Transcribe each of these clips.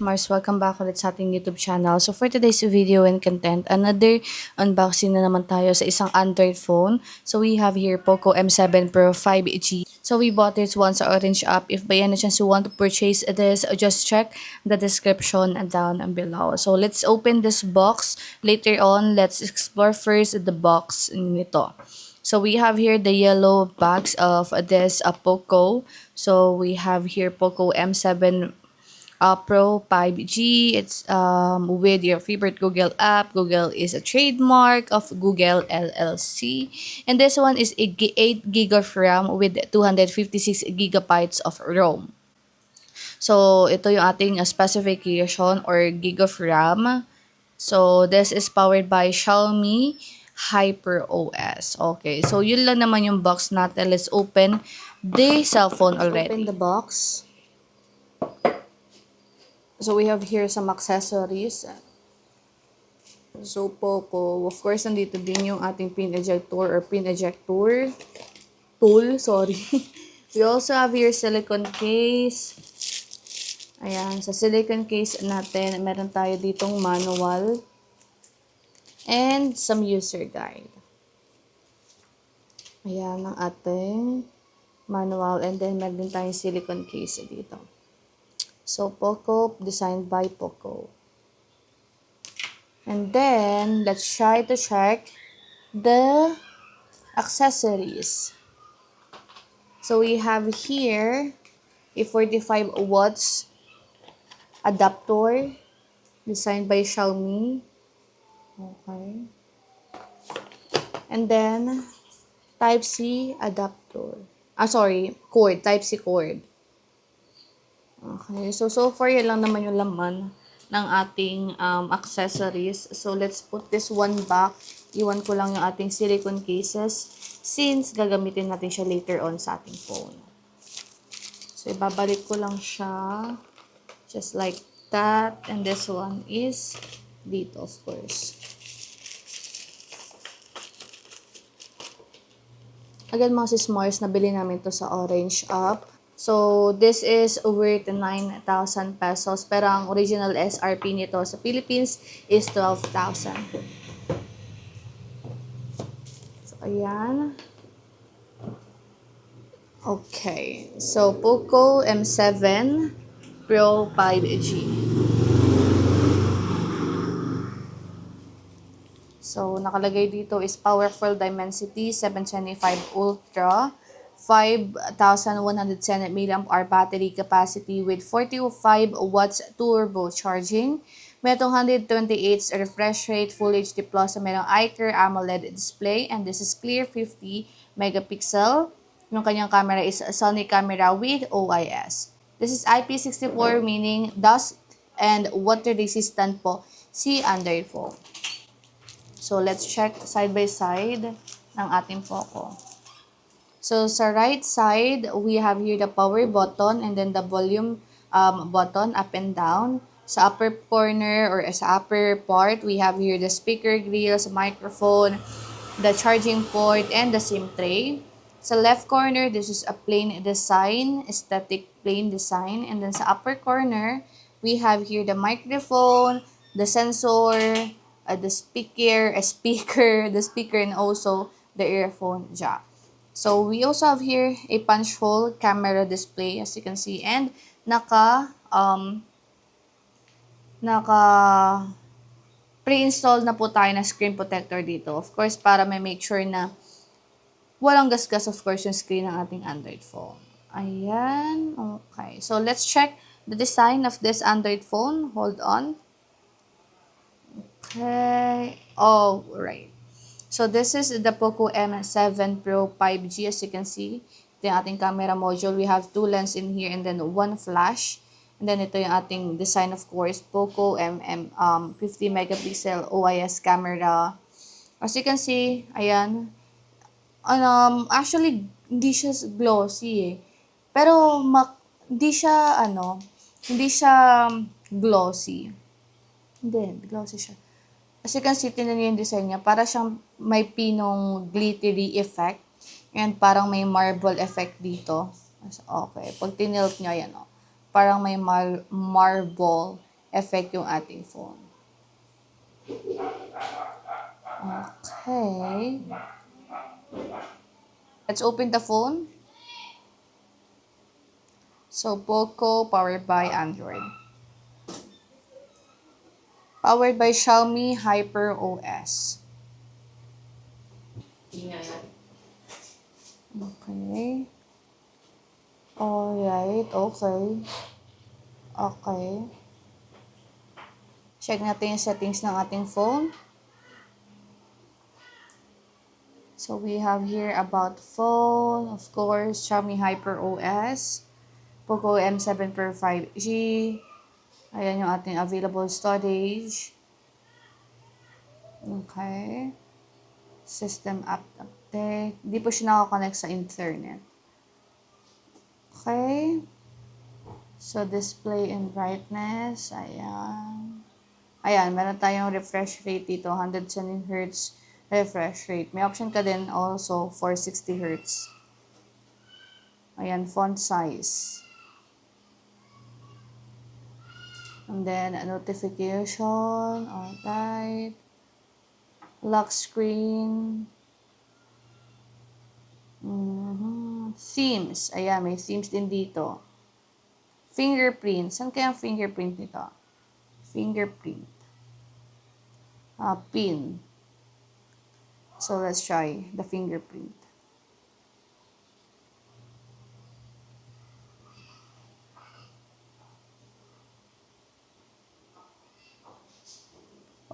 Mars! Welcome back ulit sa ating YouTube channel. So for today's video and content, another unboxing na naman tayo sa isang Android phone. So we have here Poco M7 Pro 5G. So we bought this one sa Orange app. If by any chance you want to purchase this, just check the description down below. So let's open this box. Later on, let's explore first the box nito. So we have here the yellow box of this Poco. So we have here Poco M7 Pro 5G. It's with your favorite Google app. Google is a trademark of Google LLC. And this one is a 8 gig of RAM with 256 gigabytes of ROM. So ito yung ating specification or gig of RAM. So this is powered by Xiaomi HyperOS. Okay, so yun lang naman yung box natin. Let's open the cell phone already. Open the box. So we have here some accessories. So Poco, of course, nandito din yung ating pin ejector or pin ejector tool, sorry. We also have here silicone case. Ayan, sa silicone case natin, meron tayo ditong manual and some user guide. Ayan ang ating manual and then meron din tayong silicone case dito. So, Poco, designed by Poco. And then, let's try to check the accessories. So, we have here a 45 watts adapter designed by Xiaomi. Okay. And then, Type-C adapter. Cord. Type-C cord. Okay, so far yan lang naman yung laman ng ating accessories. So let's put this one back. Iwan ko lang yung ating silicone cases since gagamitin natin siya later on sa ating phone. So ibabalik ko lang siya just like that. And this one is dito, of course. Again mga sis Mars, nabili namin to sa Orange app. So, this is worth 9,000 pesos. Pero ang original SRP nito sa Philippines is 12,000. So, ayan. Okay. So, Poco M7 Pro 5G. So, nakalagay dito is Powerful Dimensity 725 Ultra. 5,110 mAh battery capacity with 45 watts turbo charging. Merong 128 refresh rate, Full HD Plus, merong iCare AMOLED display, and this is clear 50 megapixel. Yung kanyang camera is Sony camera with OIS. This is IP64, meaning dust and water resistant po si Android phone. So let's check side by side ng ating Poco. So, sa right side, we have here the power button and then the volume button up and down. Sa upper corner or sa upper part, we have here the speaker grills, microphone, the charging port, and the SIM tray. Sa left corner, this is a plain design, aesthetic plain design. And then sa upper corner, we have here the microphone, the sensor, the speaker, and also the earphone jack. So, we also have here a punch hole camera display, as you can see, and pre-install na po tayo na screen protector dito. Of course, para may make sure na walang gasgas, of course, yung screen ng ating Android phone. Ayan. Okay. So, let's check the design of this Android phone. Hold on. Okay. Oh, right. So, this is the Poco M7 Pro 5G. As you can see, ito yung ating camera module. We have 2 lens in here and then 1 flash. And then, ito yung ating design, of course, Poco 50 megapixel OIS camera. As you can see, ayan. Actually, hindi siya glossy eh. Pero, hindi siya glossy. Hindi, glossy siya. As you can see, tinan niyo yung design niya. Para siyang may pinong glittery effect. And parang may marble effect dito. Okay. Pag tinilt niyo, yan o. Parang may marble effect yung ating phone. Okay. Let's open the phone. So, Poco, powered by Android. Powered by Xiaomi Hyper OS. Okay. Alright, okay. Okay. Check natin yung settings ng ating phone. So, we have here about phone, of course, Xiaomi Hyper OS, Poco M7 Pro 5G. Ayan yung ating available storage. Okay. System app update. Hindi po siya nakakonect sa internet. Okay. So, display and brightness. Ayan. Ayan, meron tayong refresh rate dito. 120 Hz refresh rate. May option ka din also for 60 Hz. Ayan, font size. And then, a notification. Alright. Lock screen. Themes. Ayan, may themes din dito. Fingerprint. Saan kaya ang fingerprint nito? Fingerprint. Pin. So, let's try the fingerprint.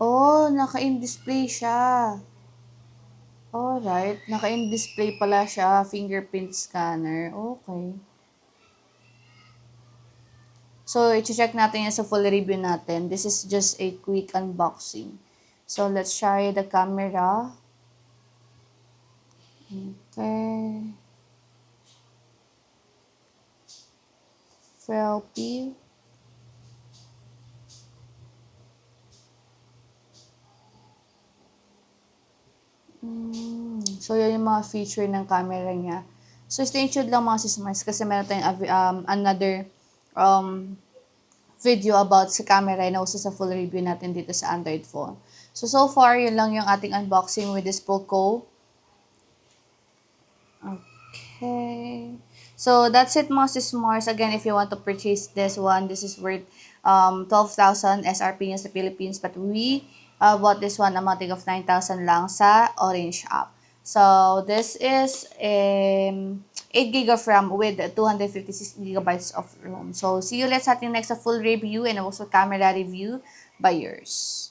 Oh, naka-in-display siya. Alright, naka-in-display pala siya, fingerprint scanner. Okay. So, i-check natin yan sa full review natin. This is just a quick unboxing. So, let's try the camera. Okay. Selfie. So, yun yung mga feature ng camera niya. So, stay tuned lang mga sismars kasi meron tayong another video about sa camera na uso sa full review natin dito sa Android phone. So far, yun lang yung ating unboxing with this Poco. Okay. So, that's it mga sismars. Again, if you want to purchase this one, this is worth 12,000 SRP sa Philippines. But we bought this one amounting of 9,000 lang sa Orange app. So, this is 8 GB of RAM with 256 gigabytes of ROM. So, see you let's sa ating next full review and also camera review by yours.